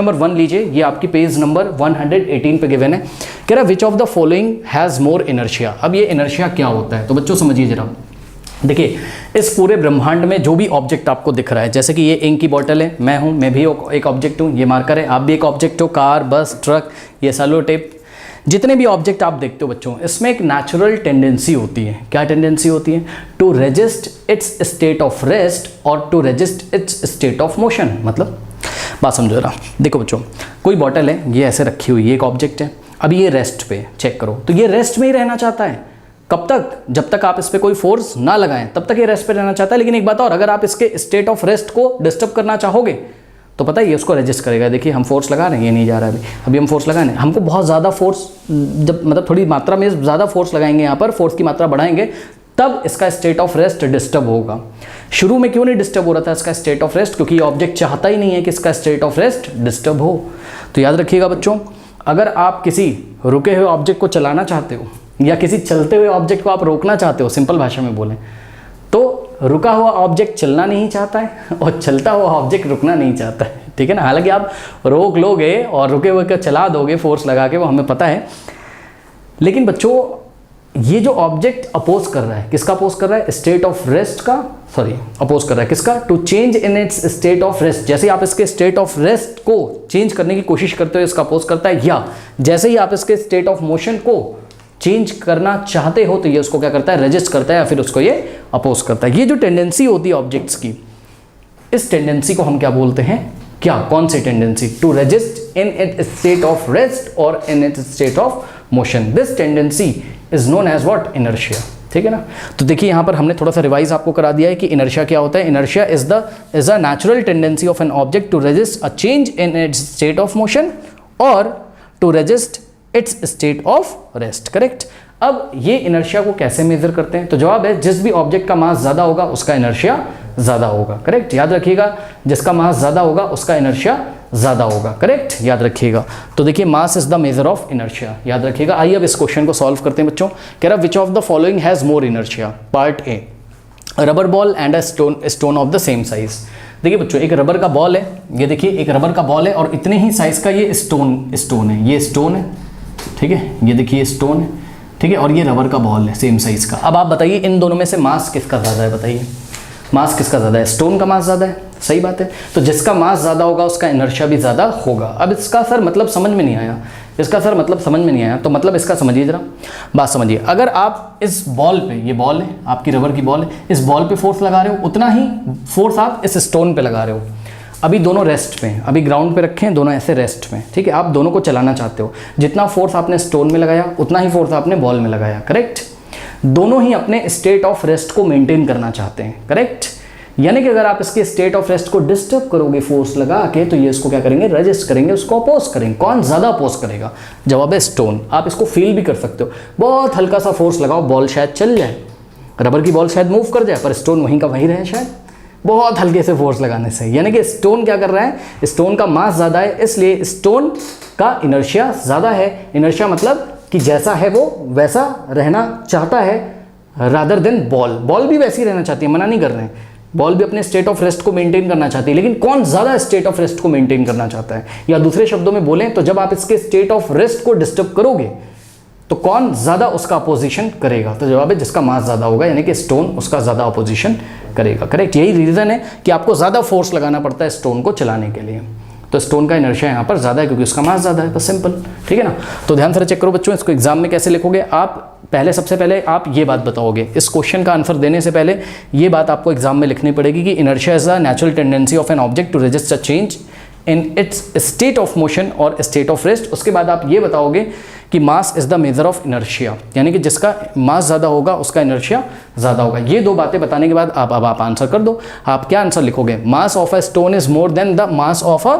Number 1 लीजिए, ये आपकी पेज नंबर 118 पे गिवन है। कह रहा which of the following has more inertia. अब ये इनर्शिया क्या होता है, तो बच्चों समझिए जरा। देखिए, इस पूरे ब्रह्मांड में जो भी ऑब्जेक्ट आपको दिख रहा है, जैसे कि ये इंक की बॉटल है, मैं भी एक ऑब्जेक्ट हूँ, ये मार्कर है, आप भी एक ऑब्जेक्ट हो, कार, बस, ट्रक, ये सेलो टेप, जितने भी ऑब्जेक्ट आप देखते हो बच्चों, इसमें एक नेचुरल टेंडेंसी होती है। क्या टेंडेंसी होती है? To resist its state of rest और to resist its state of motion. मतलब बात समझो जरा। देखो बच्चों, कोई बॉटल है, ये ऐसे रखी हुई है, एक ऑब्जेक्ट है, अभी ये रेस्ट पे, चेक करो, तो ये रेस्ट में ही रहना चाहता है। कब तक? जब तक आप इस पर कोई फोर्स ना लगाएं तब तक ये रेस्ट पे रहना चाहता है। लेकिन एक बात और, अगर आप इसके स्टेट ऑफ रेस्ट को डिस्टर्ब करना चाहोगे तो पता है ये उसको रेजिस्ट करेगा। देखिए हम फोर्स लगा रहे हैं, ये नहीं जा रहा है, अभी हम फोर्स लगा रहे हैं, हमको बहुत ज़्यादा फोर्स, जब मतलब थोड़ी मात्रा में ज़्यादा फोर्स लगाएंगे, यहाँ पर फोर्स की मात्रा बढ़ाएंगे, तब इसका स्टेट ऑफ रेस्ट डिस्टर्ब होगा। शुरू में क्यों नहीं डिस्टर्ब हो रहा था इसका स्टेट ऑफ रेस्ट? क्योंकि ये ऑब्जेक्ट चाहता ही नहीं है कि इसका स्टेट ऑफ रेस्ट डिस्टर्ब हो। तो याद रखिएगा बच्चों, अगर आप किसी रुके हुए ऑब्जेक्ट को चलाना चाहते हो या किसी चलते हुए ऑब्जेक्ट को आप रोकना चाहते हो, सिंपल भाषा में बोलें तो रुका हुआ ऑब्जेक्ट चलना नहीं चाहता है और चलता हुआ ऑब्जेक्ट रुकना नहीं चाहता है, ठीक है ना। हालांकि आप रोक लोगे और रुके हुए को चला दोगे फोर्स लगा के, वो हमें पता है, लेकिन बच्चों ये जो ऑब्जेक्ट अपोज कर रहा है, किसका अपोज कर रहा है? स्टेट ऑफ रेस्ट का, सॉरी अपोज कर रहा है किसका? To change in its state of rest. जैसे ही आप इसके स्टेट ऑफ रेस्ट को चेंज करने की कोशिश करते हो, इसका अपोज करता है, या जैसे ही आप इसके स्टेट ऑफ मोशन को चेंज करना चाहते हो तो ये उसको क्या करता है? रेजिस्ट करता है, या फिर उसको ये अपोज करता है। ये जो टेंडेंसी होती है ऑब्जेक्ट्स की, इस टेंडेंसी को हम क्या बोलते हैं? क्या, कौन सी tendency? To resist in it state of rest और in it state of motion. This tendency is known as what? Inertia, ठीक है ना। तो देखिए यहाँ पर हमने थोड़ा सा रिवाइज आपको करा दिया है कि इनर्शिया क्या होता है। Inertia is a natural tendency of an object to resist a change in its state of motion और to resist its state of rest, correct. अब ये इनर्शिया को कैसे मेजर करते हैं? तो जवाब है, जिस भी ऑब्जेक्ट का मास ज़्यादा होगा उसका इनर्शिया ज़्यादा होगा, करेक्ट। याद रखिएगा, जिसका मास ज़्यादा होगा उसका इनर्शिया ज़्यादा होगा, करेक्ट, याद रखिएगा। तो देखिए, मास is the measure of inertia, याद रखिएगा। आइए अब इस क्वेश्चन को सॉल्व करते हैं बच्चों। कह रहा which of the following has more inertia. Part A, rubber ball and a stone of the same size. देखिए बच्चों, एक रबर का बॉल है, ये देखिए एक रबर का बॉल है और इतने ही साइज का ये स्टोन है, ये स्टोन है, ठीक है, ये देखिए स्टोन है, ठीक है, और ये रबर का बॉल है सेम साइज का। अब आप बताइए इन दोनों में से मास किसका ज़्यादा है? बताइए मास किसका ज़्यादा है? स्टोन का मास ज़्यादा है, सही बात है। तो जिसका मास ज़्यादा होगा उसका इनर्शिया भी ज़्यादा होगा। अब इसका सर मतलब समझ में नहीं आया, इसका सर मतलब समझ में नहीं आया, तो मतलब इसका समझिए जरा, बात समझिए। अगर आप इस बॉल पे, ये बॉल है आपकी रबर की बॉल है, इस बॉल पे फोर्स लगा रहे हो, उतना ही फोर्स आप इस स्टोन पे लगा रहे हो। अभी दोनों रेस्ट पे हैं, अभी ग्राउंड पे रखे हैं, दोनों ऐसे रेस्ट में, ठीक है। आप दोनों को चलाना चाहते हो, जितना फोर्स आपने स्टोन में लगाया उतना ही फोर्स आपने बॉल में लगाया, करेक्ट। दोनों ही अपने स्टेट ऑफ रेस्ट को मेंटेन करना चाहते हैं, करेक्ट। यानी कि अगर आप इसके स्टेट ऑफ रेस्ट को डिस्टर्ब करोगे फोर्स लगा के, तो ये इसको क्या करेंगे? रेजिस्ट करेंगे, उसको अपोज करेंगे। कौन ज़्यादा अपोज करेगा? जवाब है स्टोन। आप इसको फील भी कर सकते हो, बहुत हल्का सा फोर्स लगाओ, बॉल शायद चल जाए, रबर की बॉल शायद मूव कर जाए, पर स्टोन वहीं का वहीं रहे शायद, बहुत हल्के से फोर्स लगाने से। यानी कि स्टोन क्या कर रहा है? स्टोन का मास ज़्यादा है, इसलिए स्टोन का इनर्शिया ज़्यादा है। इनर्शिया मतलब कि जैसा है वो वैसा रहना चाहता है, रादर देन बॉल। बॉल भी वैसी रहना चाहती है, मना नहीं कर रहे हैं, बॉल भी अपने स्टेट ऑफ रेस्ट को मेंटेन करना चाहती है, लेकिन कौन ज़्यादा स्टेट ऑफ रेस्ट को मेंटेन करना चाहता है? या दूसरे शब्दों में बोलें तो जब आप इसके स्टेट ऑफ रेस्ट को डिस्टर्ब करोगे तो कौन ज़्यादा उसका अपोजिशन करेगा? तो जवाब है जिसका मास ज़्यादा होगा, यानी कि स्टोन उसका ज़्यादा अपोजिशन करेगा, करेक्ट। यही रीज़न है कि आपको ज़्यादा फोर्स लगाना पड़ता है स्टोन को चलाने के लिए। तो स्टोन का इनर्शिया यहाँ पर ज़्यादा है क्योंकि उसका मास ज़्यादा है, बस सिंपल, ठीक है ना। तो ध्यान से चेक करो बच्चों, इसको एग्जाम में कैसे लिखोगे आप। सबसे पहले आप ये बात बताओगे, इस क्वेश्चन का आंसर देने से पहले ये बात आपको एग्जाम में लिखनी पड़ेगी कि inertia is the natural tendency of an object to resist a change in its state of motion और स्टेट ऑफ रेस्ट। उसके बाद आप ये बताओगे कि mass is the measure of inertia, यानी कि जिसका मास ज़्यादा होगा उसका इनर्शिया ज़्यादा होगा। ये दो बातें बताने के बाद आप आंसर कर दो। आप क्या आंसर लिखोगे? Mass of a stone is more than the mass of a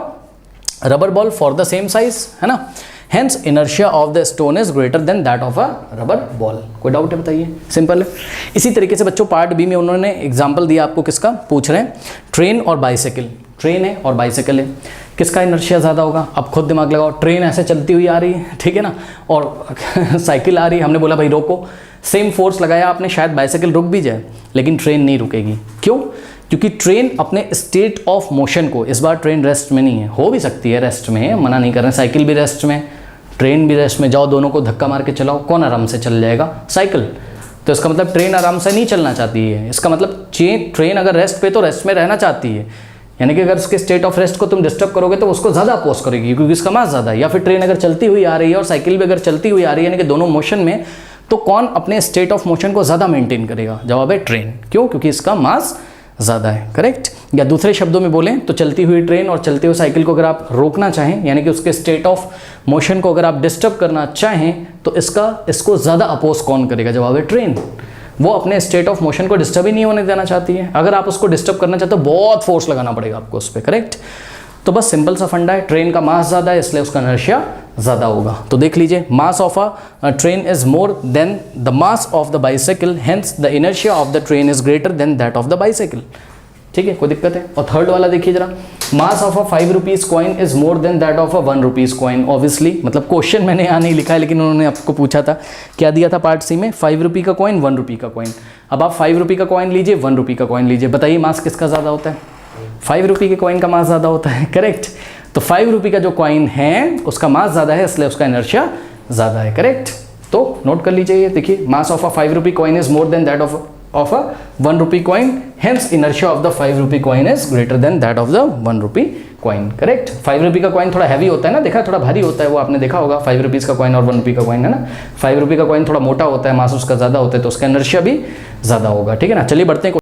rubber ball for the same size, है ना। Hence inertia of the stone is greater than that of a rubber ball. कोई doubt है? बताइए, simple है। इसी तरीके से बच्चों पार्ट बी में उन्होंने एग्जाम्पल दिया आपको, किसका पूछ रहे हैं? ट्रेन और बाइसाइकिल। ट्रेन है और बाइसाइकिल है, किसका इनर्शिया ज़्यादा होगा? अब खुद दिमाग लगाओ। ट्रेन ऐसे चलती हुई आ रही है, ठीक है ना, और साइकिल आ रही है, हमने बोला भाई रोको, सेम फोर्स लगाया आपने, शायद बाइसाइकिल रुक भी जाए लेकिन ट्रेन नहीं रुकेगी। क्यों? क्योंकि ट्रेन अपने स्टेट ऑफ मोशन को, इस बार ट्रेन रेस्ट में नहीं है, हो भी सकती है रेस्ट में, मना नहीं कर रहे हैं, साइकिल भी रेस्ट में, ट्रेन भी रेस्ट में, जाओ दोनों को धक्का मार के चलाओ, कौन आराम से चल जाएगा? साइकिल। तो इसका मतलब ट्रेन आराम से नहीं चलना चाहती है, इसका मतलब ट्रेन अगर रेस्ट पे तो रेस्ट में रहना चाहती है, यानी कि अगर उसके स्टेट ऑफ रेस्ट को तुम डिस्टर्ब करोगे तो उसको ज़्यादा अपोज करेगी क्योंकि इसका मास ज़्यादा है। या फिर ट्रेन अगर चलती हुई आ रही है और साइकिल भी अगर चलती हुई आ रही है, यानी कि दोनों मोशन में, तो कौन अपने स्टेट ऑफ मोशन को ज़्यादा मेंटेन करेगा? जवाब है ट्रेन। क्यों? क्योंकि इसका मास ज़्यादा है। करेक्ट। या दूसरे शब्दों में बोलें तो चलती हुई ट्रेन और चलते हुए साइकिल को अगर आप रोकना चाहें, यानी कि उसके स्टेट ऑफ मोशन को अगर आप डिस्टर्ब करना चाहें, तो इसको ज़्यादा अपोज कौन करेगा? जवाब है ट्रेन। वो अपने स्टेट ऑफ मोशन को डिस्टर्ब ही नहीं होने देना चाहती है। अगर आप उसको डिस्टर्ब करना चाहते हो बहुत फोर्स लगाना पड़ेगा आपको उस पर। करेक्ट। तो बस सिंपल सा फंडा है, ट्रेन का मास ज़्यादा है इसलिए उसका इनर्शिया ज़्यादा होगा। तो देख लीजिए, mass of a train is more than the mass of the bicycle, hence the inertia of the train is greater than that of the bicycle. ठीक है, कोई दिक्कत है? और थर्ड वाला देखिए जरा, mass of a 5 rupees coin is more than that of a 1 rupees coin. Obviously, मतलब क्वेश्चन मैंने यहाँ नहीं लिखा है, लेकिन उन्होंने आपको पूछा था, क्या दिया था पार्ट सी में? 5 रुपये का कॉइन, 1 रुपये का कॉइन। अब आप 5 रुपये का कॉइन लीजिए, 1 रुपये का कॉइन लीजिए, बताइए मास किसका ज़्यादा होता है? 5 रुपये के कॉइन का मास ज़्यादा होता है। करेक्ट। तो 5 रुपये का जो कॉइन है उसका मास ज़्यादा है इसलिए उसका इनर्शिया ज़्यादा है। करेक्ट। तो नोट कर लीजिए, ये देखिए, मास ऑफ अ 5 रुपये coin is more than that of a 1 rupee coin, hence inertia of the 5 rupee coin is greater than that of the 1 rupee coin. Correct. 5 रुपये का कॉइन थोड़ा हैवी होता है ना, देखा, थोड़ा भारी होता है, वो आपने देखा होगा। 5 रुपीज़ का कॉइन और 1 रुपये का कॉइन है ना, 5 रुपये का कॉइन थोड़ा मोटा होता है, मास उसका ज़्यादा होता है, तो उसका इनर्शिया भी ज़्यादा होगा। ठीक है ना। चलिए बढ़ते हैं।